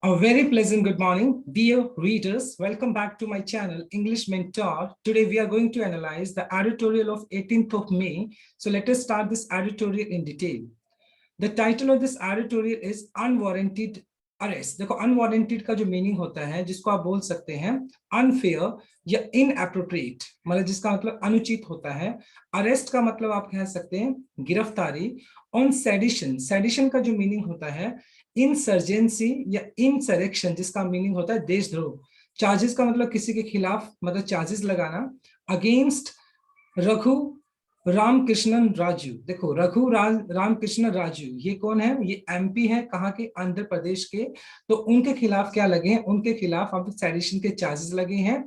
A very pleasant good morning, dear readers. Welcome back to my channel, English Mentor. Today we are going to analyze the editorial of 18th of May. So let us start this editorial in detail. The title of this editorial is Unwarranted Arrest. देखो unwarranted का जो meaning होता है, जिसको आप बोल सकते हैं unfair या inappropriate, मतलब जिसका मतलब अनुचित होता है. अरेस्ट का मतलब आप कह सकते हैं गिरफ्तारी. ऑन सेडिशन, सेडिशन का जो मीनिंग होता है इंसर्जेंसी या इंसरेक्शन, जिसका मीनिंग होता है देशद्रोह. चार्जेस का मतलब किसी के खिलाफ मतलब चार्जेस लगाना. अगेंस्ट रघु रामकृष्णन राजू. देखो रघु रामकृष्ण राजू ये कौन है? ये एमपी है. कहाँ के? आंध्र प्रदेश के. तो उनके खिलाफ क्या लगे हैं? उनके खिलाफ अब सेडिशन के चार्जेस लगे हैं.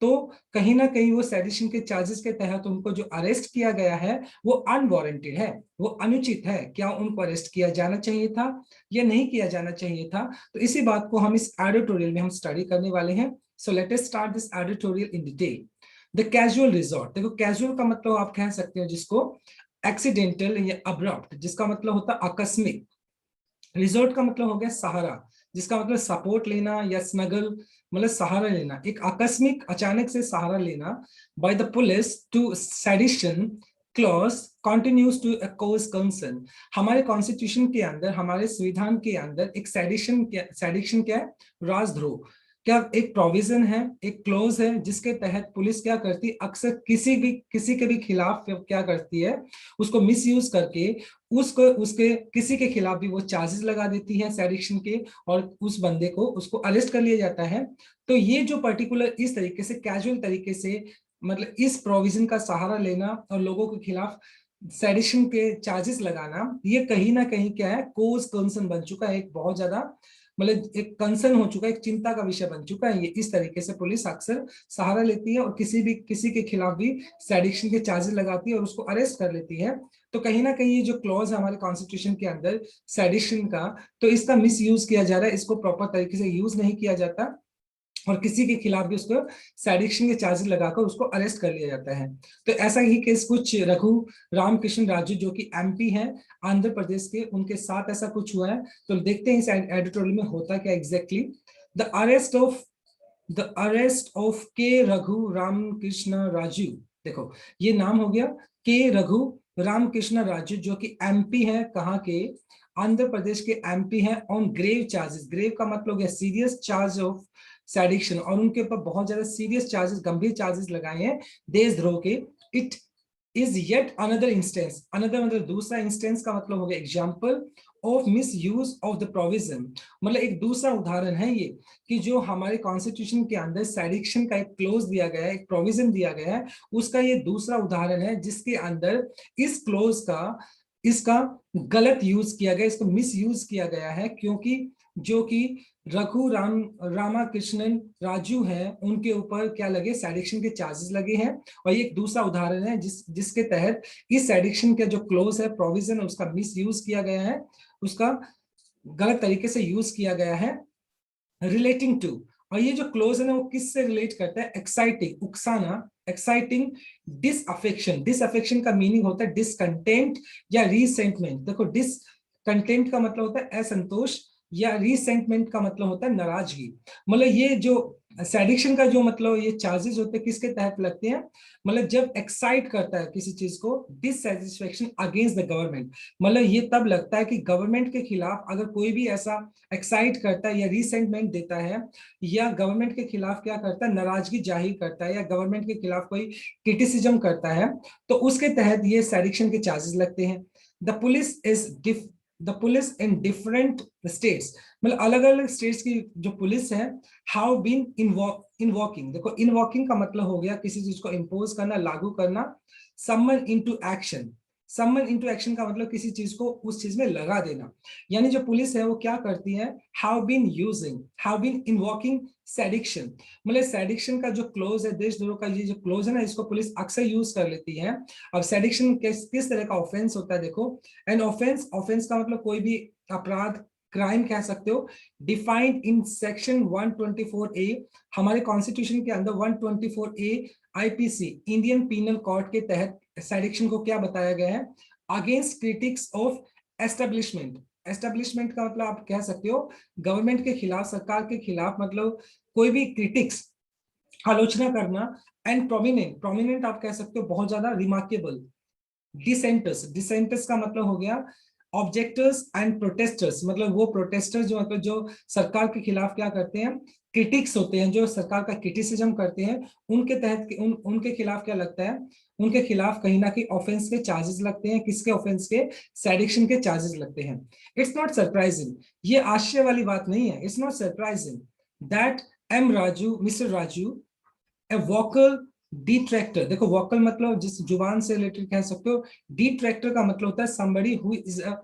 तो कहीं ना कहीं वो सेडिशन के चार्जेस के तहत उनको जो अरेस्ट किया गया है वो अनवारंटेड है, वो अनुचित है. क्या उनको अरेस्ट किया जाना चाहिए था या नहीं किया जाना चाहिए था? तो इसी बात को हम इस एडिटोरियल में हम स्टडी करने वाले हैं. So let us start this editorial in detail. The casual resort. देखो कैजुअल का मतलब आप कह सकते हो जिसको एक्सीडेंटल या अब्रप्ट, जिसका मतलब होता है आकस्मिक. रिजॉर्ट का मतलब हो गया सहारा, जिसका मतलब सपोर्ट लेना या स्नगल, मतलब सहारा लेना. एक आकस्मिक अचानक से सहारा लेना. By the police to sedition clause continues to a cause concern. हमारे कॉन्स्टिट्यूशन के अंदर, हमारे संविधान के अंदर एक सेडिशन क्या है? राजद्रोह. क्या एक प्रोविजन है, एक क्लोज है, जिसके तहत पुलिस क्या करती है? अक्सर किसी के भी खिलाफ क्या करती है? उसको मिसयूज करके उसको उसके किसी के खिलाफ भी वो चार्जेस लगा देती है सेडिशन के, और उस बंदे को उसको अरेस्ट कर लिया जाता है. तो ये जो पर्टिकुलर इस तरीके से कैजुअल तरीके से मतलब इस प्रोविजन का सहारा लेना और लोगों के खिलाफ सेडिशन के चार्जेस लगाना, ये कहीं ना कहीं क्या है? कोज कंसर्न बन चुका है. एक बहुत ज्यादा मतलब एक कंसर्न हो चुका है, एक चिंता का विषय बन चुका है. ये इस तरीके से पुलिस अक्सर सहारा लेती है और किसी के खिलाफ भी सेडिशन के चार्जेस लगाती है और उसको अरेस्ट कर लेती है. तो कहीं ना कहीं ये जो क्लॉज है हमारे कॉन्स्टिट्यूशन के अंदर सेडिशन का, तो इसका मिस यूज किया जा रहा है. इसको प्रॉपर तरीके से यूज नहीं किया जाता और किसी के खिलाफ भी उसको सेडिशन के चार्जेस लगाकर उसको अरेस्ट कर लिया जाता है. तो ऐसा ही केस कुछ रघु रामकृष्ण राजू जो कि एमपी हैं आंध्र प्रदेश के, उनके साथ ऐसा कुछ हुआ है. तो देखते हैं इस एडिटोरियल में होता क्या एग्जैक्टली. द अरेस्ट ऑफ के रघु रामकृष्ण राजू. देखो ये नाम हो गया के रघु रामकृष्ण राजू, जो कि एमपी है. कहाँ के? आंध्र प्रदेश के एमपी हैं. ऑन ग्रेव चार्जेस, ग्रेव का मतलब हो गया सीरियस चार्ज ऑफ सेडिक्शन, और उनके ऊपर बहुत ज्यादा सीरियस चार्जेस, गंभीर चार्जेस लगाए हैं देशद्रोह के. It is yet another instance, another मतलब दूसरा इंस्टेंस का मतलब हो गया example of miss use of the provision. मतलब एक दूसरा उदाहरण है ये कि जो हमारे कॉन्स्टिट्यूशन के अंदर सेडिक्शन का एक क्लोज दिया गया है, एक प्रोविजन दिया गया है, उसका ये दूसरा उदाहरण है जिसके अंदर इस क्लोज का इसका गलत यूज किया गया, इसको मिस यूज किया गया है. क्योंकि जो कि रघु रामाकृष्णन राजू है, उनके ऊपर क्या लगे? सेडिक्शन के चार्जेस लगे हैं. और ये एक दूसरा उदाहरण है जिसके तहत इस सेडिक्शन का जो क्लोज है, प्रोविजन, उसका मिस यूज किया गया है, उसका गलत तरीके से यूज किया गया है. रिलेटिंग टू, और ये जो क्लोज है ना वो किससे रिलेट करता है? एक्साइटिंग, उकसाना, एक्साइटिंग डिसअफेक्शन. डिसअफेक्शन का मीनिंग होता है डिसकंटेंट या रीसेंटमेंट. देखो डिसकंटेंट का मतलब होता है असंतोष, या रीसेंटमेंट का मतलब होता है नाराजगी. मतलब ये जो सेडिक्शन का जो मतलब ये चार्जेस होते हैं किसके तहत लगते हैं? मतलब जब एक्साइट करता है किसी चीज को, डिससेटिस्फेक्शन अगेंस्ट द गवर्नमेंट, मतलब ये तब लगता है कि गवर्नमेंट के खिलाफ अगर कोई भी ऐसा एक्साइट करता है या रिसेंटमेंट देता है, या गवर्नमेंट के खिलाफ क्या करता है? नाराजगी जाहिर करता है, या गवर्नमेंट के खिलाफ कोई क्रिटिसिज्म करता है, तो उसके तहत ये सेडिक्शन के चार्जेस लगते हैं. The police is the police in different states, मतलब अलग अलग स्टेट्स की जो पुलिस है, हाउ बीन इनवॉकिंग. देखो इनवॉकिंग का मतलब हो गया किसी चीज को इम्पोज करना, लागू करना. समन इनटू एक्शन, समन इनटू एक्शन का मतलब किसी चीज को उस चीज में लगा देना. यानी जो पुलिस है वो क्या करती है? Have been invoking sedition. मतलब सेडिक्शन का जो क्लोज है, देशद्रोह का ये जो क्लोज है ना, इसको पुलिस अक्सर यूज कर लेती है. अब सेडिक्शन किस तरह का ऑफेंस होता है? देखो एन ऑफेंस, ऑफेंस का मतलब कोई भी अपराध, क्राइम कह सकते हो, डिफाइंड इन सेक्शन 124A. हमारे कॉन्स्टिट्यूशन के अंदर 124A IPC, Indian penal code के तहत सेडिक्शन को क्या बताया गया है? Against critics of establishment. Establishment का मतलब आप कह सकते हो गवर्नमेंट के खिलाफ, सरकार के खिलाफ, मतलब कोई भी क्रिटिक्स, आलोचना करना। एंड प्रोमिनेंट, प्रोमिनेंट आप कह सकते हो बहुत ज्यादा, रिमार्केबल। डिसेंटर्स, डिसेंटर्स का मतलब हो गया ऑब्जेक्टर्स एंड प्रोटेस्टर्स, मतलब वो प्रोटेस्टर्स जो मतलब जो सरकार के खिलाफ क्या करते हैं, क्रिटिक्स होते हैं, जो सरकार का क्रिटिसिज्म करते हैं, उनके तहत उनके खिलाफ क्या लगता है, उनके खिलाफ कहीं ना कहीं ऑफेंस के चार्जेस लगते हैं। किसके ऑफेंस के? सेडिक्शन के चार्जेस लगते हैं। इट्स नॉट सरप्राइजिंग, ये आश्चर्य वाली बात नहीं है। It's not surprising that M Raju, Mister Raju, a vocal detractor, देखो वोकल मतलब जिस जुबान से रिलेटेड कह सकते हो, डिट्रैक्टर का मतलब होता है somebody who is a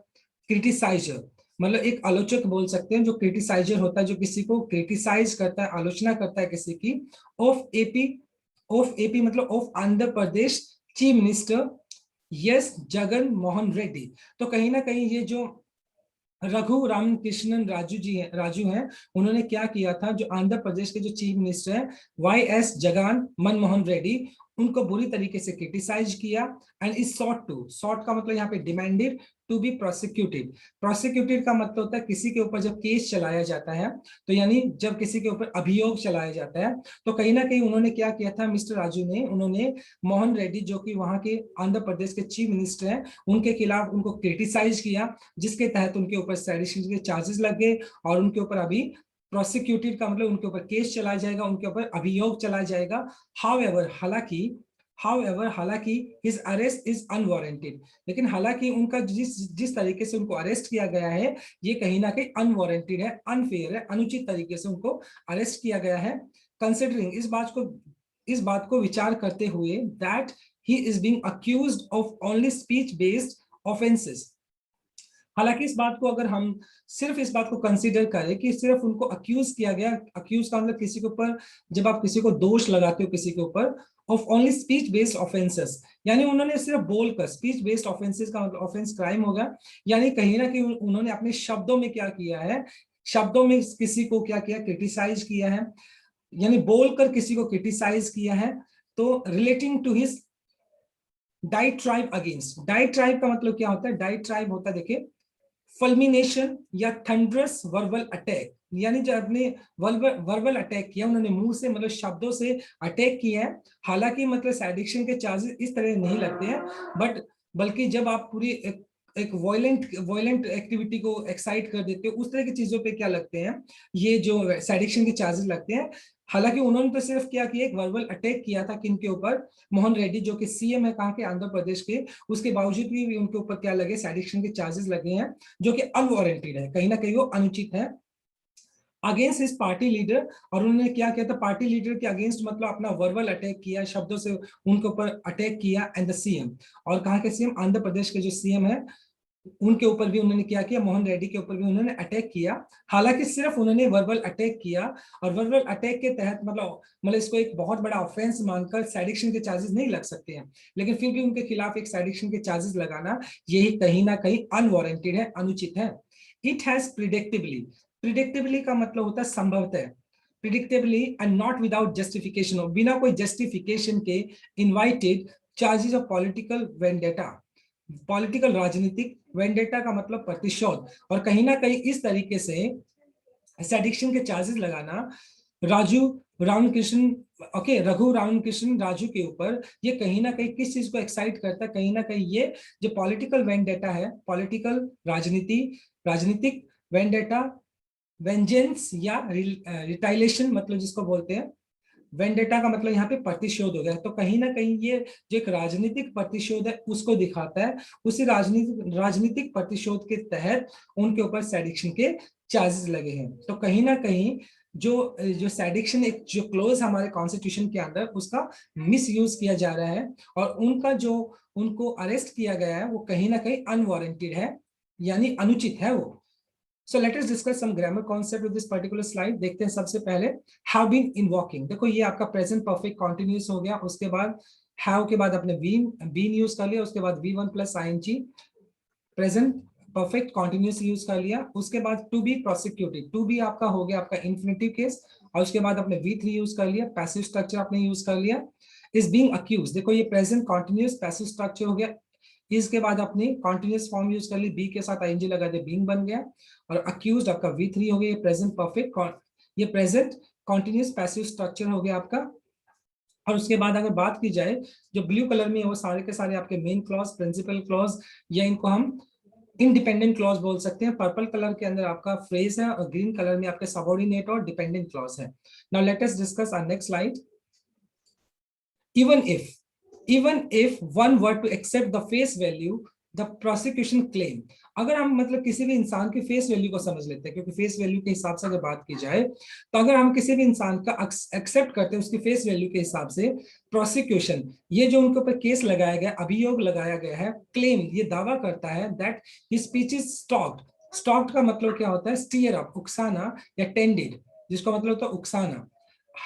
criticizer, मतलब एक आलोचक बोल सकते हैं, जो क्रिटिसाइजर होता है, जो किसी को क्रिटिसाइज करता है, आलोचना करता है किसी की। ऑफ एपी, ऑफ एपी मतलब of Andhra Pradesh chief minister yes Jagan Mohan Reddy. तो कहीं ना कहीं ये जो रघु रामकृष्णन राजू जी हैं, राजू हैं, उन्होंने क्या किया था, जो आंध्र प्रदेश के जो चीफ मिनिस्टर हैं वाई एस जगन मनमोहन रेड्डी, उनको बुरी तरीके से क्रिटिसाइज किया। And is sought to, sought का मतलब यहाँ पे demanded to be prosecuted. Prosecuted का मतलब होता है किसी के ऊपर जब केस चलाया जाता है, तो यानी जब किसी के ऊपर अभियोग चलाया जाता है, तो कहीं ना कहीं उन्होंने क्या किया था, मिस्टर राजू ने, उन्होंने मोहन रेड्डी जो कि वहां के आंध्र प्रदेश के चीफ मिनिस्टर हैं, उनके खिलाफ उनको क्रिटिसाइज किया, जिसके तहत उनके ऊपर सेडिशन के चार्जेस लग गए। और उनके ऊपर अभी प्रोसिक्यूटेड का मतलब उनके ऊपर केस चलाया जाएगा, उनके ऊपर अभियोग चलाया जाएगा। हाउएवर, हालांकि हिज अरेस्ट इज अनवारंटेड, लेकिन हालांकि उनका जिस जिस तरीके से उनको अरेस्ट किया गया है, ये कहीं ना कहीं अनवारंटेड है, अनफेयर है, अनुचित तरीके से उनको अरेस्ट किया गया है। कंसिडरिंग, इस बात को विचार करते हुए that he is being accused of only speech based offences. हालांकि इस बात को अगर हम सिर्फ इस बात को कंसीडर करें कि सिर्फ उनको अक्यूज किया गया, अक्यूज का मतलब किसी के ऊपर, जब आप किसी को दोष लगाते हो किसी के ऊपर, of only speech based offences, यानी उन्होंने सिर्फ बोलकर, स्पीच बेस्ड ऑफेंसेस का मतलब ऑफेंस क्राइम होगा, यानी कहीं ना कहीं उन्होंने अपने शब्दों में क्या किया है, शब्दों में किसी को क्या किया, क्रिटिसाइज किया है, यानी बोलकर किसी को क्रिटिसाइज किया है। तो रिलेटिंग टू हिज डाइट्राइब अगेंस्ट, डाइट्राइब का मतलब क्या होता है, डाइट्राइब होता है देखिए फल्मिनेशन या थंडरस वर्बल अटैक, यानी जब अपने वर्बल अटैक किया, उन्होंने मुंह से मतलब शब्दों से अटैक किया है। हालांकि मतलब सेडिक्शन के चार्जेस इस तरह नहीं लगते हैं, बट बल्कि जब आप पूरी एक वॉयलेंट एक्टिविटी को एक्साइट कर देते हो, उस तरह की चीजों पे क्या लगते हैं, ये जो सेडिक्शन के चार्जेस लगते हैं। हालांकि उन्होंने तो सिर्फ क्या किया, एक वर्बल अटैक किया था किनके ऊपर, मोहन रेड्डी जो कि सीएम है कहाँ के, आंध्र प्रदेश के। उसके बावजूद भी उनके ऊपर क्या लगे, सेडिक्शन के चार्जेस लगे हैं, जो कि अनवारंटेड है, कहीं ना कहीं वो अनुचित है, अगेंस्ट हिज पार्टी लीडर। और उन्होंने क्या किया था, पार्टी लीडर के अगेंस्ट मतलब अपना वर्बल अटैक किया, शब्दों से उनके ऊपर अटैक किया। एंड द सीएम, और कहाँ के सीएम, आंध्र प्रदेश के जो सीएम है, उनके ऊपर भी उन्होंने क्या किया, मोहन रेड्डी के ऊपर भी उन्होंने अटैक किया। हालांकि सिर्फ उन्होंने वर्बल अटैक किया, और वर्बल अटैक के तहत मतलब इसको एक बहुत बड़ा ऑफेंस मानकर सेडिक्शन के चार्जेस नहीं लग सकते हैं, लेकिन फिर भी उनके खिलाफ एक सेडिक्शन के चार्जेस लगाना, यही कहीं ना कहीं अनवारंटेड है, अनुचित है। इट हैज प्रिडिक्टिबली, प्रिडिक्टिबली का मतलब होता है संभवतः, प्रिडिक्टेबली एंड नॉट विदाउट जस्टिफिकेशन, बिना कोई जस्टिफिकेशन के invited charges of political vendetta, political राजनीतिक, वेंडेटा का मतलब प्रतिशोध, और कहीं ना कहीं इस तरीके से सेडिक्शन के चार्जेस लगाना राजू रामकृष्ण, ओके, रघु रामकृष्ण राजू के ऊपर, ये कहीं ना कहीं किस चीज को एक्साइट करता है, कहीं ना कहीं ये जो पॉलिटिकल वेंडेटा है, पॉलिटिकल राजनीति, राजनीतिक वेंडेटा, वेंजेंस या रिटाइलेशन मतलब जिसको बोलते हैं, वेंडेटा का मतलब यहाँ पे प्रतिशोध हो गया। तो कहीं ना कहीं ये जो एक राजनीतिक प्रतिशोध है उसको दिखाता है, उसी राजनीतिक प्रतिशोध के तहत उनके ऊपर सेडिक्शन के चार्जेस लगे हैं। तो कहीं ना कहीं जो जो सेडिक्शन, एक जो क्लोज हमारे कॉन्स्टिट्यूशन के अंदर, उसका मिस यूज किया जा रहा है, और उनका जो उनको अरेस्ट किया गया है वो कहीं ना कहीं अनवारंटेड है, यानी अनुचित है वो। So let us discuss some grammar concept with this particular slide. देखते हैं सबसे पहले have been invoking, देखो ये आपका present perfect continuous हो गया, उसके बाद have के बाद आपने been यूज कर लिया, उसके बाद V1 plus ing, present perfect continuous use कर लिया, उसके बाद to be prosecuted, to be आपका हो गया आपका infinitive case, और उसके बाद आपने V3 यूज कर लिया, passive structure आपने यूज कर लिया। is being accused, देखो ये present continuous passive structure हो गया, इसके बाद अपनी कॉन्टिन्यूस फॉर्म यूज कर ली, बी के साथ आईएनजी लगा दे, बीइंग बन गया। और अक्यूज्ड आपका V3 हो गया, ये प्रेजेंट परफेक्ट, ये प्रेजेंट कॉन्टिन्यूस पैसिव स्ट्रक्चर हो गया आपका। और उसके बाद अगर बात की जाए, जो ब्लू कलर में है वो सारे के सारे आपके मेन क्लॉज, प्रिंसिपल क्लॉज, या इनको हम इंडिपेंडेंट क्लॉज बोल सकते हैं। पर्पल कलर के अंदर आपका फ्रेज है और ग्रीन कलर में आपके सबऑर्डिनेट और डिपेंडेंट क्लॉज है। Now let us discuss our next slide. even if one were to accept the face value the prosecution claim, अगर हम मतलब किसी भी इंसान के फेस वैल्यू को समझ लेते हैं, क्योंकि फेस वैल्यू के हिसाब से अगर बात की जाए तो अगर हम किसी भी इंसान का एक्सेप्ट करते हैं उसकी फेस वैल्यू के हिसाब से, प्रोसिक्यूशन ये जो उनके ऊपर केस लगाया गया, अभियोग लगाया गया है, क्लेम ये दावा करता है that his speech is stocked. Stocked का मतलब क्या होता है? स्टीयर अप, उकसाना, या टेंडेड जिसका मतलब होता है उकसाना,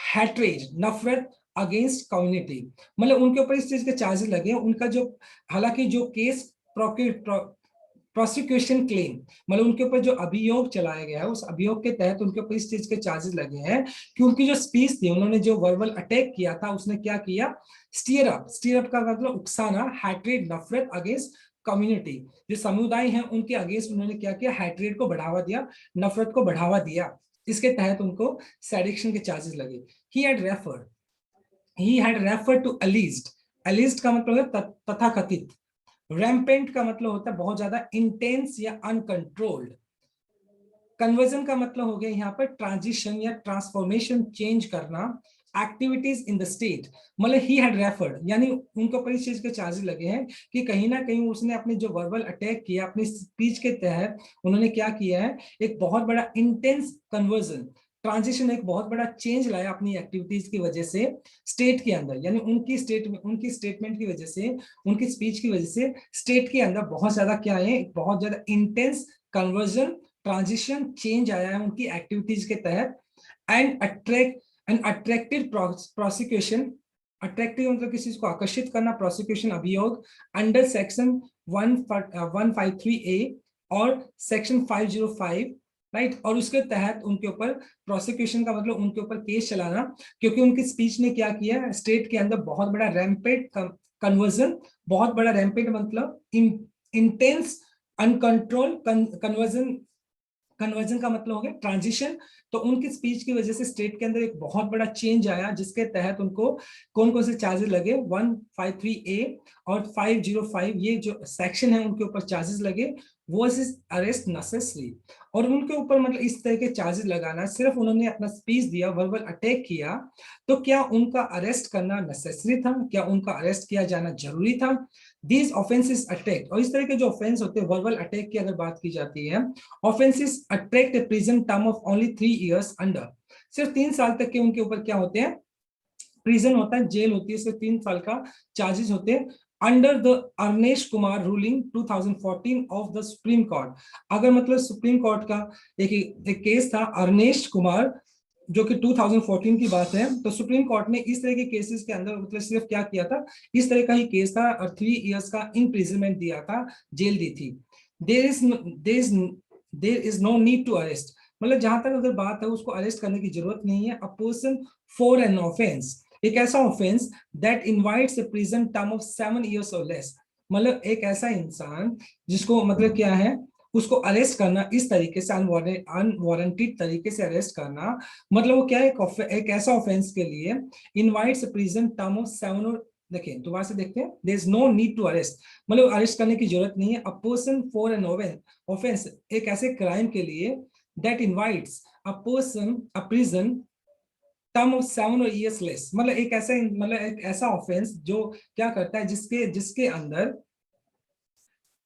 हैट्रेज नफरत अगेंस्ट कम्युनिटी, मतलब उनके ऊपर इस चीज के चार्जेस लगे हैं। उनका जो हालांकि जो केस प्रोसिक्यूशन क्लेम मतलब उनके ऊपर जो अभियोग चलाया गया है उस अभियोग के तहत उनके ऊपर इस चीज के चार्जेस लगे हैं कि उनकी जो स्पीच थी, उन्होंने जो वर्बल अटैक किया था, उसने क्या किया? स्टीयर अप का मतलब उकसाना, हैट्रेड नफरत अगेंस्ट कम्युनिटी, जो समुदाय हैं उनके अगेंस्ट उन्होंने क्या किया? हैट्रेड को बढ़ावा दिया, नफरत को बढ़ावा दिया। इसके तहत उनको सेडिक्शन के चार्जेस लगे। he had referred to alleged का मतलब है तथाकथित, रैम्पेंट का मतलब होता है बहुत ज्यादा इंटेंस या अनकंट्रोल्ड, कन्वर्जन का मतलब हो गया यहाँ पर ट्रांजिशन या ट्रांसफॉर्मेशन, चेंज करना, एक्टिविटीज इन द स्टेट, मतलब ही हैड रेफर्ड यानी उनको पर इस चीज के चार्जेस लगे हैं कि कहीं ना कहीं उसने अपने जो वर्बल अटैक किया अपनी स्पीच के तहत उन्होंने क्या किया है? एक बहुत बड़ा इंटेंस कन्वर्जन, ट्रांजिशन, एक बहुत बड़ा चेंज लाया अपनी एक्टिविटीज की वजह से स्टेट के अंदर, यानी उनकी स्टेटमेंट की वजह से, उनकी स्पीच की वजह से स्टेट के अंदर बहुत ज्यादा क्या है? बहुत ज्यादा इंटेंस कन्वर्जन, ट्रांजिशन, चेंज आया है उनकी एक्टिविटीज के तहत। एंड अट्रैक्टेड प्रोसिक्यूशन, अट्रैक्टिव मतलब किसी को आकर्षित करना, प्रोसिक्यूशन अभियोग अंडर सेक्शन 153A और सेक्शन 505, राइट। और उसके तहत उनके ऊपर प्रोसिक्यूशन का मतलब उनके ऊपर केस चलाना, क्योंकि उनकी स्पीच ने क्या किया? स्टेट के अंदर बहुत बड़ा रैम्पेंट कन्वर्जन, बहुत बड़ा रैम्पेंट मतलब इंटेंस अनकंट्रोल कन्वर्जन का मतलब हो गया ट्रांजिशन। तो उनकी स्पीच की वजह से स्टेट के अंदर एक बहुत बड़ा चेंज आया, जिसके तहत उनको कौन कौन से चार्जेस लगे? 153A और 505 ये जो सेक्शन है उनके ऊपर चार्जेस लगे। Was his arrest necessary? और उनके ऊपर मतलब इस तरह के चार्जेस लगाना, सिर्फ उन्होंने अपना स्पीच दिया, वर्बल अटैक किया, तो क्या उनका अरेस्ट करना नेसेसरी था? क्या उनका अरेस्ट किया जाना जरूरी था? These offenses attract, और इस तरह के जो ऑफेंस होते हैं वर्बल अटैक की अगर बात की जाती है, offences attract a prison term of only 3 years under, सिर्फ 3 साल तक के उनके ऊपर क्या होते हैं? प्रिजन होता है, जेल होती है, सिर्फ 3 साल का चार्जेस होते हैं under the Arnesh Kumar ruling 2014 of the Supreme court. अगर मतलब सुप्रीम कोर्ट का एक केस था अर्नेश कुमार जो कि 2014 की बात है, तो सुप्रीम कोर्ट ने इस तरह के केसेस के अंदर मतलब सिर्फ क्या किया था? इस तरह का ही केस था और 3 years का इम्प्रिजनमेंट दिया था, जेल दी थी। There is no need to arrest, मतलब जहां तक अगर बात है उसको अरेस्ट करने की जरूरत नहीं है। A person for an offence, एक ऐसा offence that invites a prison term of 7 years और लेस, मतलब एक ऐसा इंसान जिसको मतलब क्या है उसको अरेस्ट करना इस तरीके से, अनवारंटेड तरीके से अरेस्ट करना, मतलब वो क्या है? एक ऐसा ऑफेंस के लिए इनवाइट्स प्रिजन टर्म ऑफ 7 और, देखिए दोबारा से देखते हैं, there is no need to arrest, मतलब अरेस्ट करने की जरूरत नहीं है। A person for an offence, एक ऐसे क्राइम के लिए that invites a person a prison term of 7 years less, मतलब एक ऐसा ऑफेंस जो क्या करता है, जिसके जिसके अंदर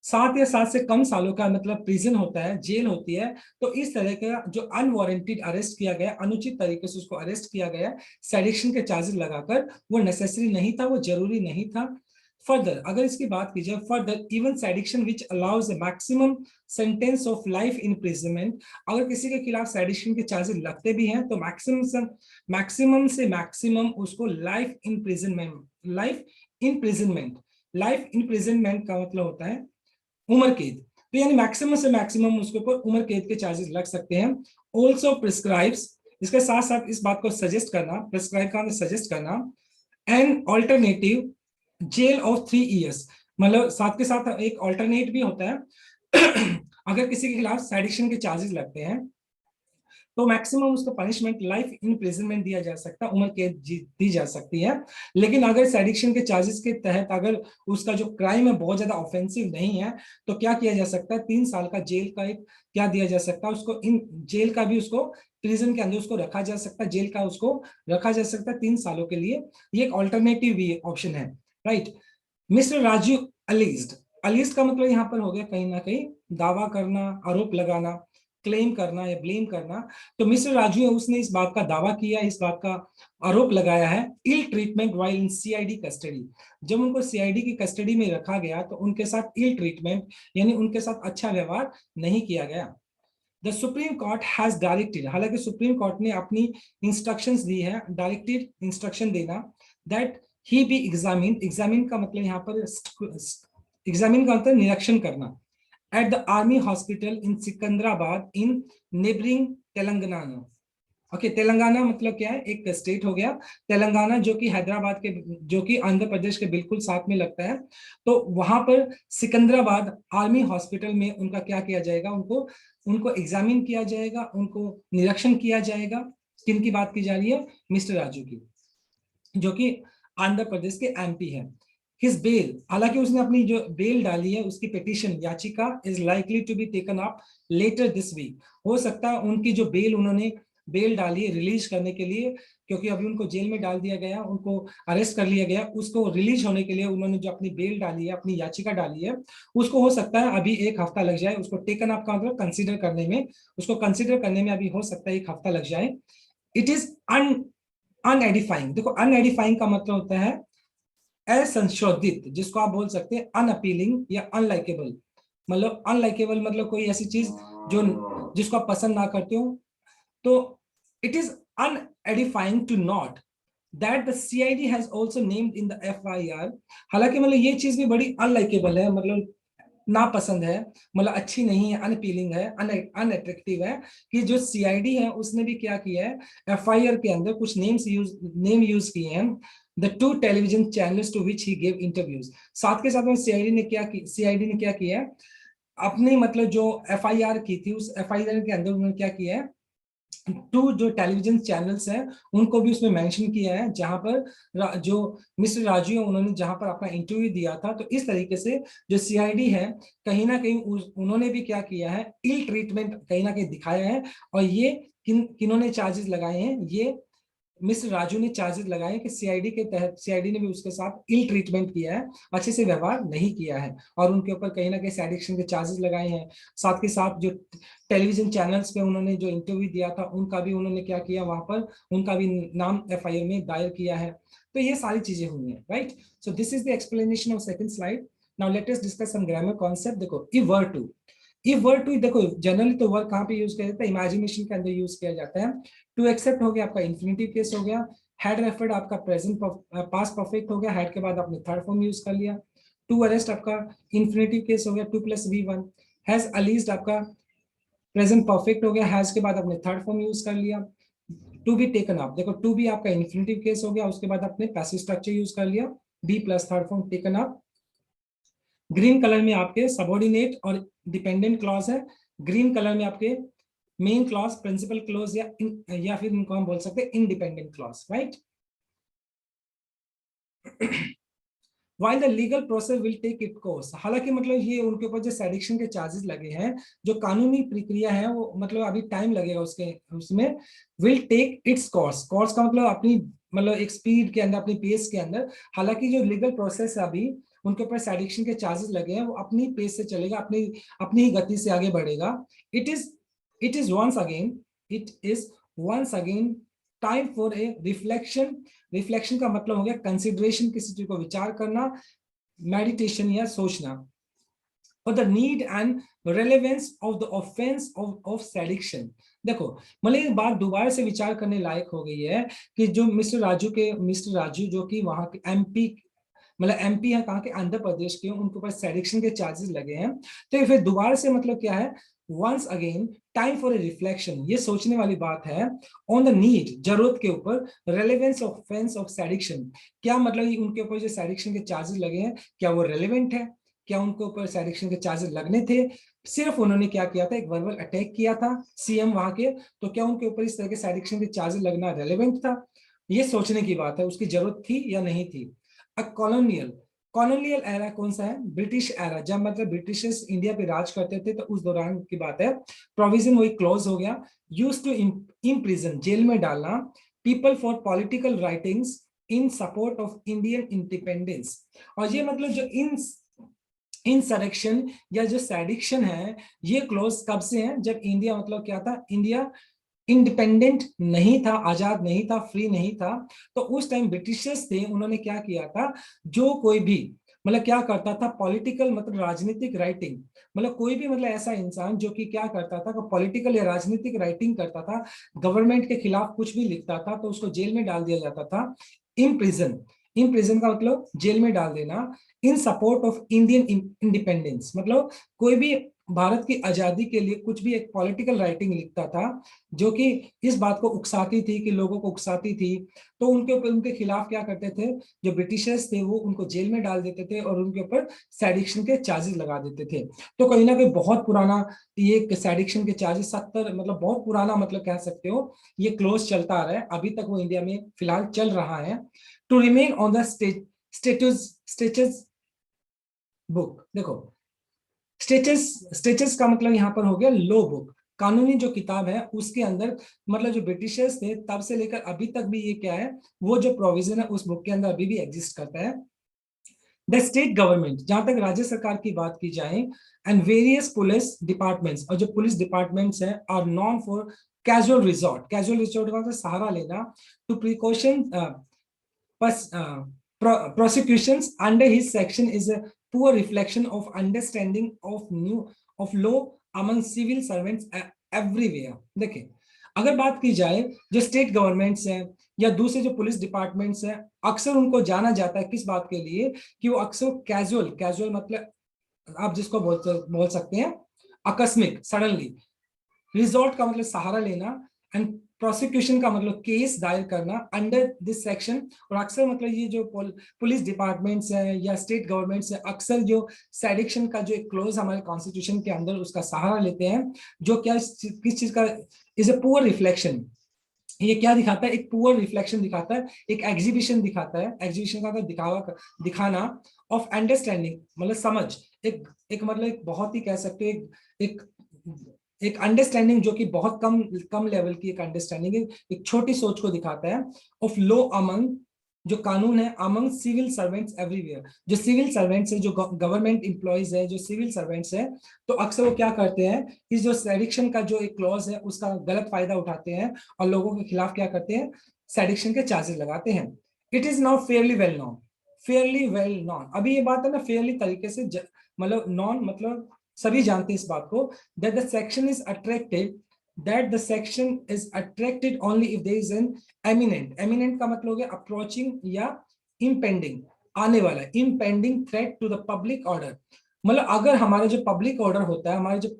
7 या 7 से कम सालों का मतलब प्रिजन होता है, जेल होती है। तो इस तरह का जो अनवारंटेड अरेस्ट किया गया, अनुचित तरीके से उसको अरेस्ट किया गया सेडिक्शन के चार्जेस लगाकर, वो नेसेसरी नहीं था, वो जरूरी नहीं था। फर्दर अगर इसकी बात की जाए, further even sedition which allows a maximum sentence of life imprisonment, अगर किसी के खिलाफ सेडिक्शन के चार्जेस लगते भी हैं तो मैक्सिमम से मैक्सिमम उसको लाइफ इम्प्रिजनमेंट का मतलब होता है उम्र कैद, तो यानी मैक्सिमम से मैक्सिमम उसके ऊपर उम्र कैद के चार्जेस लग सकते हैं। ऑल्सो प्रिस्क्राइब्स, इसके साथ साथ इस बात को सजेस्ट करना, प्रिस्क्राइब का सजेस्ट करना, an alternative jail of 3 years, मतलब साथ के साथ एक ऑल्टरनेट भी होता है अगर किसी के खिलाफ सेडिशन के चार्जेस लगते हैं तो मैक्सिमम उसको पनिशमेंट लाइफ इम्प्रिजनमेंट दिया जा सकता है, उम्र कैद दी जा सकती है। लेकिन अगर सेडिक्शन के चार्जेस के तहत अगर उसका जो क्राइम है बहुत ज्यादा ऑफेंसिव नहीं है तो क्या किया जा सकता है, 3 साल का जेल का एक क्या दिया जा सकता है उसको, इन जेल का भी उसको प्रिजन के अंदर उसको रखा जा सकता है, जेल का उसको रखा जा सकता है 3 सालों के लिए। ये एक ऑल्टरनेटिव भी ऑप्शन है, राइट। मिस्टर राजू अलीज्ड, अलीज्ड का मतलब यहाँ पर हो गया कहीं ना कहीं दावा करना, आरोप लगाना, क्लेम करना या ब्लेम करना। तो मिस्टर राजू है उसने इस बात का दावा किया, इस बात का आरोप लगाया है, ill treatment while in CID custody, जब उनको सीआईडी की कस्टडी में रखा गया तो उनके साथ इल ट्रीटमेंट यानी उनके साथ अच्छा व्यवहार नहीं किया गया। The Supreme court has directed, हालांकि सुप्रीम कोर्ट ने अपनी इंस्ट्रक्शंस दी है, डायरेक्टेड इंस्ट्रक्शन देना, that he B examine, examine का मतलब यहाँ पर एग्जामिन का मतलब निरीक्षण करना, at the army hospital in Secunderabad in neighboring Telangana. Okay, Telangana मतलब क्या है, एक स्टेट हो गया तेलंगाना जो कि हैदराबाद के, जो कि आंध्र प्रदेश के बिल्कुल साथ में लगता है। तो वहां पर सिकंदराबाद आर्मी हॉस्पिटल में उनका क्या किया जाएगा, उनको उनको एग्जामिन किया जाएगा, उनको निरीक्षण किया जाएगा। किन की बात की जा रही है, मिस्टर राजू की, जो कि आंध्र प्रदेश के एमपी है। हिज बेल, हालांकि उसने अपनी जो बेल डाली है उसकी पिटीशन याचिका is likely to be taken up later this week, हो सकता है उनकी जो बेल उन्होंने बेल डाली है रिलीज करने के लिए, क्योंकि अभी उनको जेल में डाल दिया गया, उनको अरेस्ट कर लिया गया, उसको रिलीज होने के लिए उन्होंने जो अपनी बेल डाली है, अपनी याचिका डाली है, उसको हो सकता है अभी 1 हफ्ता लग जाए उसको टेकन अप का मतलब कंसिडर करने में, उसको कंसिडर करने में अभी हो सकता है 1 हफ्ता लग जाए। इट इज अनएडिफाइंग, देखो अनएडिफाइंग का मतलब होता है असंशोधित, जिसको आप बोल सकते हैं अनअपीलिंग या अनलाइकेबल। मतलब अनलाइकेबल मतलब कोई ऐसी चीज जो जिसको आप पसंद ना करते हो। तो it is unedifying to note that the CID has also named in the FIR, हालांकि मतलब ये चीज भी बड़ी अनलाइकेबल है, मतलब नापसंद है, मतलब अच्छी नहीं है, अनअपीलिंग है, अनअट्रैक्टिव है, कि जो सीआईडी है उसने भी क्या किया है, एफआईआर के अंदर कुछ नेम यूज किए हैं, the 2 television channels to which he give interviews. साथ के साथ में सीआईडी ने क्या किया है, अपनी मतलब जो एफआईआर की थी उस एफआईआर के अंदर उन्होंने क्या किया है, 2 जो टेलीविजन चैनल्स हैं उनको भी उसमें मेंशन किया है, जहां पर जो मिस्टर राजू है उन्होंने जहां पर अपना इंटरव्यू दिया था। तो इस तरीके से जो सीआईडी है कहीं ना कहीं उन्होंने भी क्या किया है, इल ट्रीटमेंट कहीं ना कहीं दिखाया है। और ये किन्होंने चार्जेस लगाए हैं, ये मिस्टर राजू ने चार्जेस लगाए कि सीआईडी के तहत सीआईडी ने भी उसके साथ इल ट्रीटमेंट किया है, अच्छे से व्यवहार नहीं किया है, और उनके ऊपर कहीं ना कहीं सेडिक्शन के चार्जेस लगाए हैं। साथ के साथ जो टेलीविजन चैनल्स पे उन्होंने जो इंटरव्यू दिया था उनका भी उन्होंने क्या किया, वहां पर उनका भी नाम एफआईआर में दायर किया है। तो ये सारी चीजें हुई हैं, right. So this is the explanation of second slide. Now let us discuss some grammar concept. देखो if were to, if word to देखो जनरली तो वर्ड कहाँ पे यूज किया जाता है, इमेजिनेशन के अंदर यूज किया जाता है। टू एक्सेप्ट हो गया आपका इन्फिनिटिव केस हो गया, हैड रेफर्ड आपका प्रेजेंट पास्ट परफेक्ट हो गया, हैड के बाद आपने थर्ड फॉर्म यूज कर लिया। टू अरेस्ट आपका इन्फिनिटिव केस हो गया 2 + V1। हैज अलीज्ड आपका प्रेजेंट परफेक्ट हो गया, हैज के बाद आपने थर्ड फॉर्म यूज कर लिया। टू बी टेकन अप, देखो टू बी आपका इन्फिनिटिव केस हो गया, उसके बाद आपने पैसिव स्ट्रक्चर यूज कर लिया, B plus third form taken up. Green colour में आपके सबऑर्डिनेट और डिपेंडेंट क्लॉज है, ग्रीन कलर में आपके मेन क्लॉज, प्रिंसिपल क्लॉज या फिर इनको हम बोल सकते हैं independent clause, right. While the legal process will take its course, हालांकि मतलब ये उनके ऊपर जो सेडिक्शन के चार्जेस लगे हैं, जो कानूनी प्रक्रिया है वो मतलब अभी टाइम लगेगा उसके, उसमें will take its course, course का मतलब अपनी मतलब एक स्पीड के अंदर, अपनी पेस के अंदर। हालांकि जो लीगल प्रोसेस है अभी उनके ऊपर सेडिक्शन के चार्जेस लगे हैं, वो अपनी पेस से चलेगा, अपनी अपनी ही गति से आगे बढ़ेगा। It is it is once again it is once again time for a reflection. Reflection का मतलब हो गया कंसिडरेशन, किसी चीज को विचार करना, मेडिटेशन या सोचना। और the need and relevance of the offence of sedition, देखो मतलब ये बात दोबारा से विचार करने लायक हो गई है कि जो मिस्टर राजू जो कि वहां के एमपी, मतलब एमपी है कहाँ के, आंध्र प्रदेश के, उनके ऊपर सेडिक्शन के चार्जेस लगे हैं। तो फिर दोबारा से मतलब क्या है, once again time for a reflection, ये सोचने वाली बात है, ऑन द नीड, जरूरत के ऊपर, रेलेवेंस ऑफ ऑफेंस ऑफ सैडिक्शन, क्या मतलब उनके ऊपर जो सैडिक्शन के चार्जेस लगे हैं क्या वो रेलेवेंट है, क्या उनके ऊपर सैडिक्शन के चार्जेस लगने थे। सिर्फ उन्होंने क्या किया था, एक वर्बल अटैक किया था सीएम वहां के, तो क्या उनके ऊपर इस तरह के सैडिक्शन के चार्जेस लगना रेलेवेंट था, ये सोचने की बात है, उसकी जरूरत थी या नहीं थी। अ कॉलोनियल, कॉलोनियल एरा कौन सा है, ब्रिटिश एरा, जब मतलब ब्रिटिशर्स इंडिया पे राज करते थे तो उस दौरान की बात है। प्रोविजन वही क्लोज हो गया, यूज टू इम्प्रिजन, जेल में डालना, people for political writings in support of Indian independence. और ये मतलब जो इंसरेक्शन या जो सैडिक्शन है, ये क्लोज कब से है, जब इंडिया मतलब क्या था, इंडिया इंडिपेंडेंट नहीं था, आजाद नहीं था, फ्री नहीं था। तो उस टाइम ब्रिटिशर्स थे, उन्होंने क्या किया था, जो कोई भी मतलब क्या करता था, पॉलिटिकल मतलब राजनीतिक राइटिंग, मतलब कोई भी मतलब ऐसा इंसान जो कि क्या करता था, पॉलिटिकल या राजनीतिक राइटिंग करता था, गवर्नमेंट के खिलाफ कुछ भी लिखता था, तो उसको जेल में डाल दिया जाता था। इन प्रिजन, इन प्रिजन का मतलब जेल में डाल देना। इन सपोर्ट ऑफ इंडियन इंडिपेंडेंस, मतलब कोई भी भारत की आजादी के लिए कुछ भी एक पॉलिटिकल राइटिंग लिखता था जो कि इस बात को उकसाती थी, कि लोगों को उकसाती थी, तो उनके ऊपर, उनके खिलाफ क्या करते थे, जो ब्रिटिशर्स थे वो उनको जेल में डाल देते थे और उनके ऊपर सैडिक्शन के चार्जेस लगा देते थे। तो कहीं ना कहीं बहुत पुराना ये सैडिक्शन के चार्जेस 70 मतलब बहुत पुराना मतलब कह सकते हो, ये क्लोज चलता आ रहा है, अभी तक वो इंडिया में फिलहाल चल रहा है। To remain on the status status book, देखो स्टेटस, स्टेटस का मतलब यहाँ पर हो गया लॉ बुक, कानूनी जो किताब है उसके अंदर, मतलब जो ब्रिटिशर्स थे तब से लेकर अभी तक भी ये क्या है, वो जो प्रोविजन है उस बुक के अंदर अभी भी एग्जिस्ट करता है। द स्टेट गवर्नमेंट, जहां तक राज्य सरकार की बात की जाए, एंड वेरियस पुलिस डिपार्टमेंट्स, और जो पुलिस डिपार्टमेंट्स हैं, are known for casual resort, casual resort का मतलब सहारा लेना, to precaution prosecutions under his section is a poor reflection of understanding of law among civil servants everywhere। देखिए, अगर बात की जाए, जो स्टेट गवर्नमेंट्स हैं या दूसरे जो पुलिस डिपार्टमेंट्स हैं, अक्सर उनको जाना जाता है किस बात के लिए, कि वो अक्सर कैजुअल, कैजुअल मतलब आप जिसको बोल सकते हैं आकस्मिक, सडनली, रिजॉर्ट का मतलब सहारा लेना, एंड प्रोसिक्यूशन का मतलब केस दायर करना अंडर दिस सेक्शन। और अक्सर मतलब ये जो पुलिस डिपार्टमेंट्स है या स्टेट गवर्नमेंट्स है, अक्सर जो सैडिक्शन का जो एक क्लोज हमारे कॉन्स्टिट्यूशन के अंदर उसका सहारा लेते हैं, जो क्या किस चीज का, इज ए पुअर रिफ्लेक्शन। ये क्या दिखाता है, एक पुअर रिफ्लेक्शन दिखाता है, एक एग्जीबिशन दिखाता है, एग्जीबिशन का दिखावा, दिखाना ऑफ अंडरस्टैंडिंग मतलब समझ, एक मतलब एक बहुत ही कह सकते हैं एक एक अंडरस्टैंडिंग जो कि बहुत कम कम लेवल की एक अंडरस्टैंडिंग है, एक छोटी सोच को दिखाता है। ऑफ लॉ अमंग, जो कानून है, अमंग सिविल सर्वेंट्स एवरीवेयर, जो सिविल सर्वेंट्स है, जो गवर्नमेंट इंप्लॉइज है, जो सिविल सर्वेंट्स है, तो अक्सर वो क्या करते हैं, इस जो सेडिक्शन का जो एक क्लॉज है उसका गलत फायदा उठाते हैं और लोगों के खिलाफ क्या करते हैं, सेडिक्शन के चार्जेस लगाते हैं। It is not fairly well non, fairly well non, अभी ये बात है ना, फेयरली तरीके से मतलब नॉन मतलब सभी जानते हैं इस बात को, that the section is attracted, that the section is attracted only if there is an eminent, eminent का मतलब हो गया approaching या impending, आने वाला, impending threat to the public order। मतलब अगर हमारा जो पब्लिक ऑर्डर होता है, हमारे जो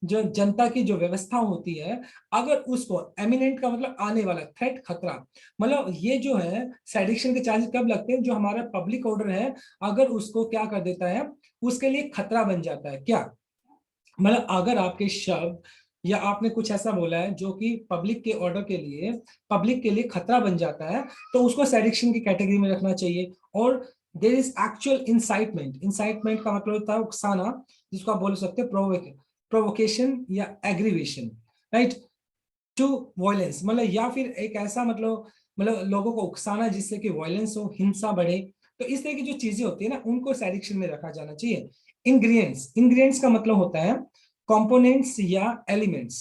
जो जनता की जो व्यवस्था होती है, अगर उसको, एमिनेंट का मतलब आने वाला, थ्रेट खतरा, मतलब ये जो है सेडिक्शन के चार्जेस कब लगते हैं, जो हमारा पब्लिक ऑर्डर है अगर उसको क्या कर देता है, उसके लिए खतरा बन जाता है। क्या मतलब अगर आपके शब्द या आपने कुछ ऐसा बोला है जो कि पब्लिक के ऑर्डर के लिए, पब्लिक के लिए खतरा बन जाता है, तो उसको सेडिक्शन की कैटेगरी में रखना चाहिए। और there is actual incitement, incitement का मतलब होता है उकसाना, जिसको आप बोल सकते हैं प्रोवोकेशन या एग्रीवेशन, राइट, टू वायलेंस, मतलब या फिर एक ऐसा मतलब लोगों को उकसाना जिससे कि वायलेंस हो, हिंसा बढ़े। तो इस तरह की जो चीजें होती है ना, उनको सेडिक्शन में रखा जाना चाहिए। इंग्रेडिएंट्स, इंग्रेडिएंट्स का मतलब होता है कंपोनेंट्स या elements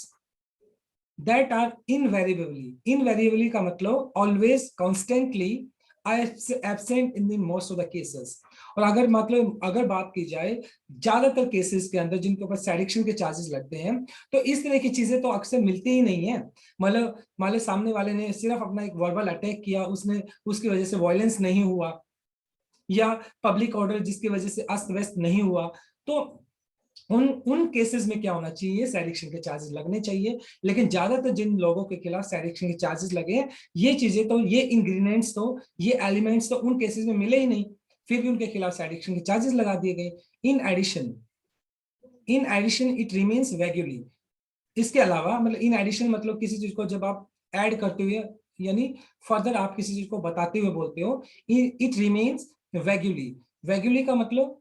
that are invariably, invariably का मतलब always, constantly absent in the most of the cases. और अगर मतलब अगर बात की जाए ज्यादातर केसेस के अंदर जिनके ऊपर सेडिक्शन के चार्जेस लगते हैं, तो इस तरह की चीजें तो अक्सर मिलती ही नहीं है। मतलब मान लो सामने वाले ने सिर्फ अपना एक वर्बल अटैक किया, उसने उसकी वजह से वायलेंस नहीं हुआ, या पब्लिक ऑर्डर जिसकी वजह से अस्त व्यस्त नहीं हुआ, तो उन उन केसेस में क्या होना चाहिए, सेडिक्शन के चार्जेस लगने चाहिए। लेकिन ज्यादातर जिन लोगों के खिलाफ सेडिक्शन के चार्जेस लगे हैं, ये चीजें तो, ये इंग्रेडिएंट्स तो, ये एलिमेंट्स तो उन केसेस में मिले ही नहीं, फिर भी उनके खिलाफ सेडिक्शन के चार्जेस लगा दिए गए। In addition it remains regularly. इसके अलावा मतलब इन एडिशन मतलब किसी चीज को जब आप ऐड करते हुए, यानी फर्दर आप किसी चीज को बताते हुए बोलते हो, इट रिमेन्स वेग्युली। वेग्युली का मतलब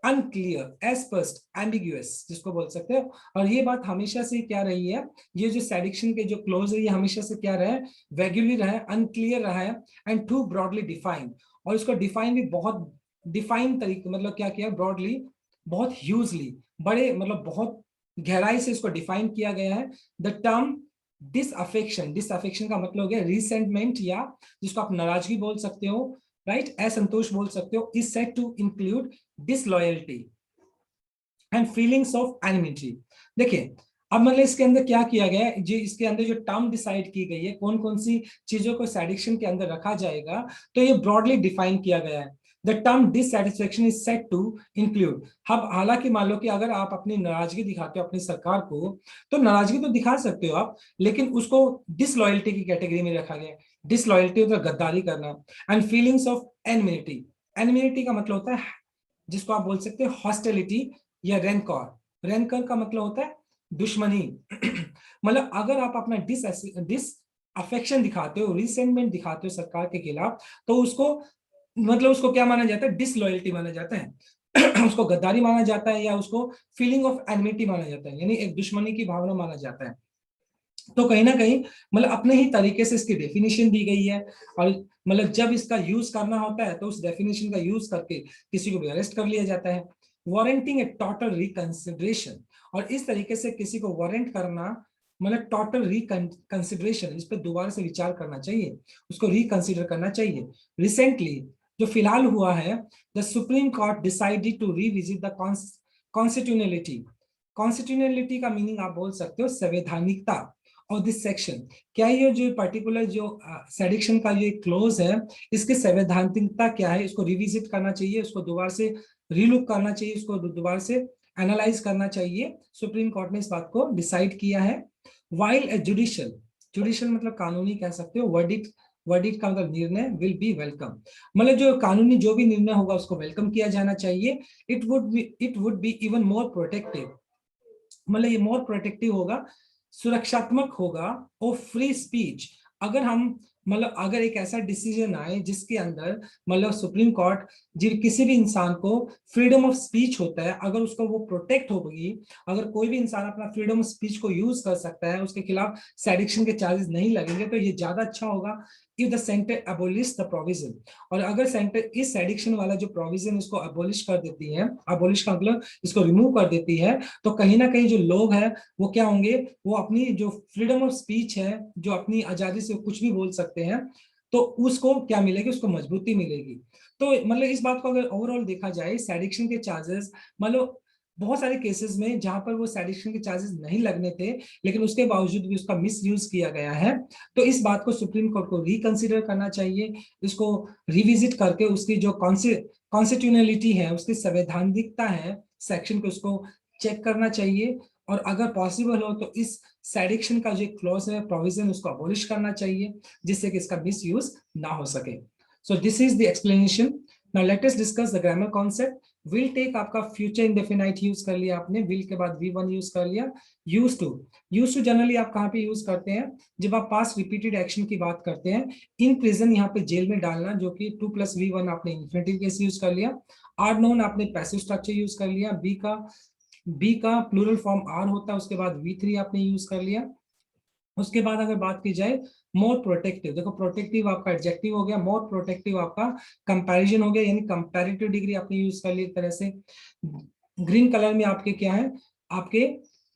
अनक्लियर, एस्पर्स्ट, एम्बिग्यूअस जिसको बोल सकते हो। और ये बात हमेशा से क्या रही है, ये जो सेडिक्शन के जो क्लोज है, ये हमेशा से क्या रहा है, वेग्युली रहा है, अनक्लियर रहा है, एंड टू ब्रॉडली डिफाइंड। और इसको डिफाइन भी बहुत डिफाइन तरीके, मतलब क्या किया, ब्रॉडली, बहुत ह्यूजली, बड़े मतलब बहुत गहराई से इसको डिफाइन किया गया है। द टर्म डिसअफेक्शन, डिसअफेक्शन का मतलब हो गया रिसेंटमेंट, या जिसको आप नाराजगी बोल सकते हो, राइट, असंतोष बोल सकते हो, is said to include disloyalty and feelings of enmity. देखिए अब मतलब इसके अंदर क्या किया गया है, जो इसके अंदर जो टर्म डिसाइड की गई है, कौन कौन सी चीजों को सेडिक्शन के अंदर रखा जाएगा, तो ये ब्रॉडली डिफाइन किया गया है। The term dissatisfaction is said to include. अब हालांकि मान लो कि अगर आप अपनी नाराजगी दिखाते हो अपनी सरकार को, तो नाराजगी तो दिखा सकते हो आप, लेकिन उसको डिसलॉयल्टी की कैटेगरी में रखा गया है। डिसलॉयल्टी मतलब गद्दारी करना। And feelings of enmity, enmity का मतलब होता है जिसको आप बोल सकते हो हॉस्टिलिटी या रेनकॉर। रेनकॉर का मतलब होता है दुश्मनी। मतलब अगर आप अपना डिस अफेक्शन दिखाते हो, रिसेंटमेंट दिखाते हो सरकार के खिलाफ, तो उसको मतलब उसको क्या माना जाता है, डिसलॉयल्टी माना जाता है। उसको गद्दारी माना जाता है, या उसको फीलिंग ऑफ एनिमिटी माना जाता है, यानी एक दुश्मनी की भावना माना जाता है। तो कहीं ना कहीं मतलब अपने ही तरीके से इसकी डेफिनेशन दी गई है। और मतलब जब इसका यूज करना होता है तो उस डेफिनेशन का यूज करके किसी को भी अरेस्ट कर लिया जाता है। वारंटिंग ए टोटल रिकंसिडरेशन, और इस तरीके से किसी को वारंट करना मतलब टोटल रिकंसिडरेशन, इस पर दोबारा से विचार करना चाहिए, उसको रिकंसिडर करना चाहिए। रिसेंटली जो फिलहाल हुआ है, the Supreme Court decided to revisit the constitutionality. Constitutionality का मीनिंग आप बोल सकते हो संवैधानिकता और दिस सेक्शन। क्या ये जो पर्टिकुलर जो सेडिक्शन का ये क्लोज है, इसके संवैधानिकता क्या है, इसको रिविजिट करना चाहिए, उसको दोबारा से रीलुक करना चाहिए, उसको दोबारा से एनालाइज करना चाहिए। सुप्रीम कोर्ट ने इस बात को डिसाइड किया है। वाइल ए जुडिशियल, जुडिशियल मतलब कानूनी कह सकते हो, वर्डिक्ट, वर्डिक्ट का मतलब निर्णय, विल बी वेलकम, मतलब जो कानूनी जो भी निर्णय होगा उसको वेलकम किया जाना चाहिए। It would be even more protective, मतलब ये मोर प्रोटेक्टिव होगा, सुरक्षात्मक होगा, और फ्री स्पीच। अगर हम मतलब अगर एक ऐसा डिसीजन आए जिसके अंदर मतलब सुप्रीम कोर्ट किसी भी इंसान को फ्रीडम ऑफ स्पीच होता है, अगर उसको वो प्रोटेक्ट होगी, अगर कोई भी इंसान अपना फ्रीडम ऑफ स्पीच को यूज कर सकता है, उसके खिलाफ सेडिक्शन के चार्जेस नहीं लगेंगे, तो ये ज्यादा अच्छा होगा if the centre abolish the provision. और अगर सेंटर इस सेडिक्शन वाला जो प्रोविजन इसको अबोलिश कर देती है, अबोलिश का मतलब इसको रिमूव कर देती है, तो कहीं ना कहीं जो लोग हैं वो क्या होंगे, वो अपनी जो फ्रीडम ऑफ स्पीच है, जो अपनी आजादी से कुछ भी बोल सकते हैं, तो उसको क्या मिलेगी, उसको मजबूती मिलेगी। तो मतलब इस बात को अगर ओवरऑल देखा जाए, सेडिक्शन के चार्जेस मतलब बहुत सारे केसेस में जहां पर वो सेडिक्शन के चार्जेस नहीं लगने थे, लेकिन उसके बावजूद भी उसका मिस यूज किया गया है। तो इस बात को सुप्रीम कोर्ट को रिकंसिडर करना चाहिए, इसको रिविजिट करके उसकी जो कॉन्स्टिट्यूशनलिटी है, उसकी संवैधानिकता है सेक्शन को, उसको चेक करना चाहिए। और अगर पॉसिबल हो तो इस सेडिक्शन का जो क्लॉज है, प्रोविजन, उसको अबॉलिश करना चाहिए, जिससे कि इसका मिस यूज ना हो सके। So this is the explanation. Now let us discuss the grammar concept. Will take आपका फ्यूचर इंडेफिनाइट यूज कर लिया आपने, विल के बाद V1 यूज कर लिया। Use to, use to generally आप कहाँ पे यूज करते हैं, जब आप पास्ट रिपीटेड एक्शन की बात करते हैं। इन प्रिजन यहाँ पे जेल में डालना, जो कि 2+V1 आपने इन्फिनिटिव केस यूज कर लिया। आर नोन आपने पैसिव स्ट्रक्चर यूज कर लिया। बी का प्लूरल फॉर्म आर होता है, उसके बाद V3 आपने यूज कर लिया। उसके बाद अगर बात की जाए मोर प्रोटेक्टिव, देखो प्रोटेक्टिव आपका एडजेक्टिव हो गया, मोर प्रोटेक्टिव आपका कंपैरिजन हो गया, यानी कंपैरेटिव डिग्री आपने यूज कर ली एक तरह से। ग्रीन कलर में आपके क्या है, आपके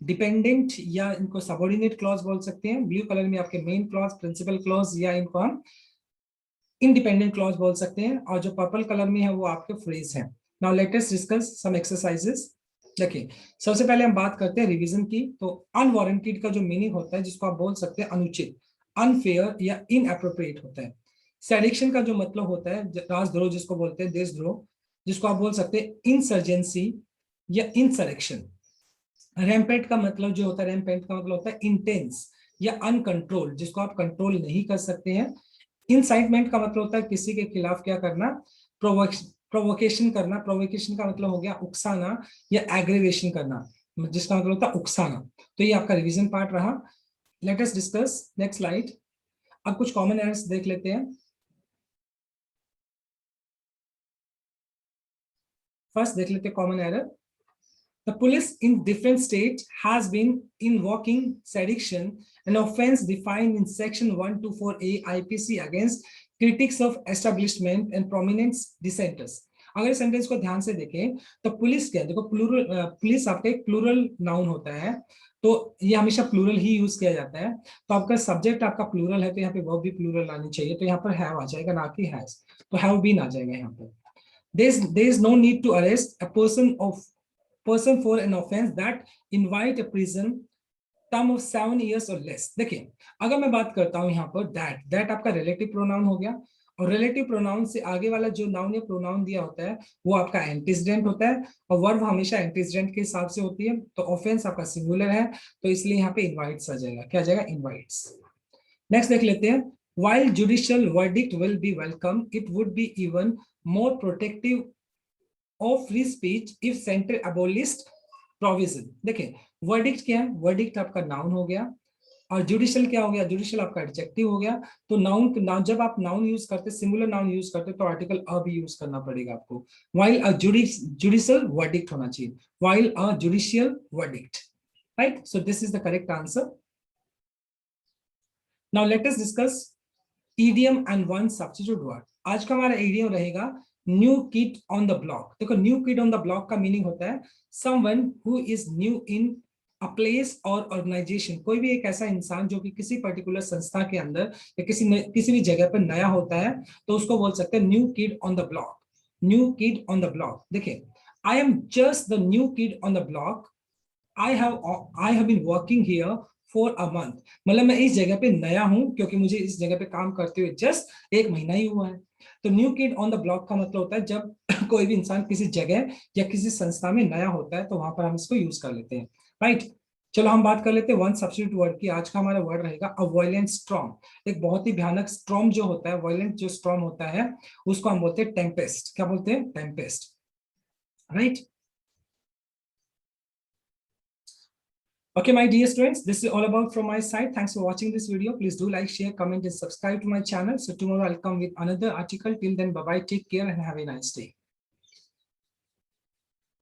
डिपेंडेंट या इनको सबऑर्डिनेट क्लॉज बोल सकते हैं। ब्लू कलर में आपके मेन क्लॉज, प्रिंसिपल क्लॉज, या इनको हम इंडिपेंडेंट क्लॉज बोल सकते हैं। और जो पर्पल कलर में है वो आपके फ्रेज है। Now let us discuss some exercises. देखिए सबसे पहले हम बात करते हैं रिवीजन की। तो अनवारंटेड का जो मीनिंग होता है, जिसको आप बोल सकते हैं अनुचित, अनफेयर या इनअप्रोप्रिएट होता है। सेडिक्शन का जो मतलब होता है राजद्रोह, जिसको बोलते हैं देशद्रोह, जिसको आप बोल सकते हैं इंसर्जेंसी या इंसरेक्शन। रैम्पेंट का मतलब जो होता है, रैम्पेंट का मतलब होता है इंटेंस या अनकंट्रोल, जिसको आप कंट्रोल नहीं कर सकते हैं। इंसाइटमेंट का मतलब होता है किसी के खिलाफ क्या करना, प्रोवोकेशन करना। प्रोवोकेशन का मतलब हो गया उकसाना या एग्रीवेशन करना, जिसका मतलब होता है उकसाना। तो ये आपका रिवीजन पार्ट रहा। Late us discuss next slide. अब कुछ कॉमन एरर्स देख लेते हैं। फर्स्ट देख लेते हैं common error. The police in different states has been invoking sedition, an offense defined in section 124A IPC against critics of establishment and prominent dissenters. अगर sentence को ध्यान से देखें तो पुलिस क्या, देखो प्लूरल, पुलिस आपका एक प्लूरल नाउन होता है, तो ये हमेशा प्लूरल ही यूज किया जाता है। तो आपका सब्जेक्ट आपका प्लूरल है, तो यहाँ पे वर्ब भी प्लूरल आनी चाहिए, तो यहाँ पर हैव आ जाएगा ना कि हैज, तो हैव बीन आ जाएगा यहाँ पर। there is no need to arrest a person for an offense that invite a prison term of 7 years or less। देखिए, अगर मैं बात करता हूं यहाँ पर दैट आपका रिलेटिव प्रोनाउन हो गया, और रिलेटिव प्रोनाउन से आगे वाला जो नाउन या प्रोनाउन दिया होता है वो आपका एंटीसीडेंट होता है, और वर्ब हमेशा एंटीसीडेंट के हिसाब से होती है। तो ऑफेंस आपका सिंगुलर है, तो इसलिए यहाँ पे इनवाइट्स आ जाएगा। क्या आ जाएगा? इनवाइट्स। नेक्स्ट देख लेते हैं। while judicial verdict will be welcome, it would be even more protective of free speech if center abolished provision। देखिए, वर्डिक्ट क्या है? वर्डिक्ट आपका नाउन हो गया, और जुडिशियल क्या हो गया? जुडिशियल आपका एडजेक्टिव हो गया। तो नाउन जब आप नाउन यूज करते, सिंगुलर नाउन यूज करते, तो आर्टिकल अ भी यूज करना पड़ेगा आपको। while a judicial verdict होना चाहिए, while a judicial verdict, right? So this is the correct answer. Now let us discuss idiom and one substitute word। आज का हमारा idiom रहेगा new kid on the block. देखो, new kid on the block का meaning होता है someone who is new in a place और organisation. कोई भी एक ऐसा इंसान जो कि किसी पर्टिकुलर संस्था के अंदर या किसी भी जगह पर नया होता है, तो उसको बोल सकते हैं new kid on the block. New kid on the block. देखिए, I am just the new kid on the block, I have been working here for a month. मतलब मैं इस जगह पे नया हूं, क्योंकि मुझे इस जगह पे काम करते हुए जस्ट 1 महीना ही हुआ है। तो new kid on the block का मतलब होता है जब कोई भी इंसान किसी जगह या किसी संस्था में नया होता है, तो वहां पर हम इसको यूज कर लेते हैं, राइट। चलो हम बात कर लेते हैं वन सब्स्टिट्यूट वर्ड की। आज का हमारा वर्ड रहेगा अ वायलेंट स्टॉर्म। एक बहुत ही भयानक स्टॉर्म जो होता है, वायलेंट जो स्टॉर्म होता है, उसको हम बोलते हैं टेम्पेस्ट। क्या बोलते हैं? Tempest, right. Okay, my dear students, this is all about from my side. Thanks for watching this video. Please do like, share, comment, and subscribe to my channel. So tomorrow I'll come with another article. Till then, bye-bye, take care, and have a nice day.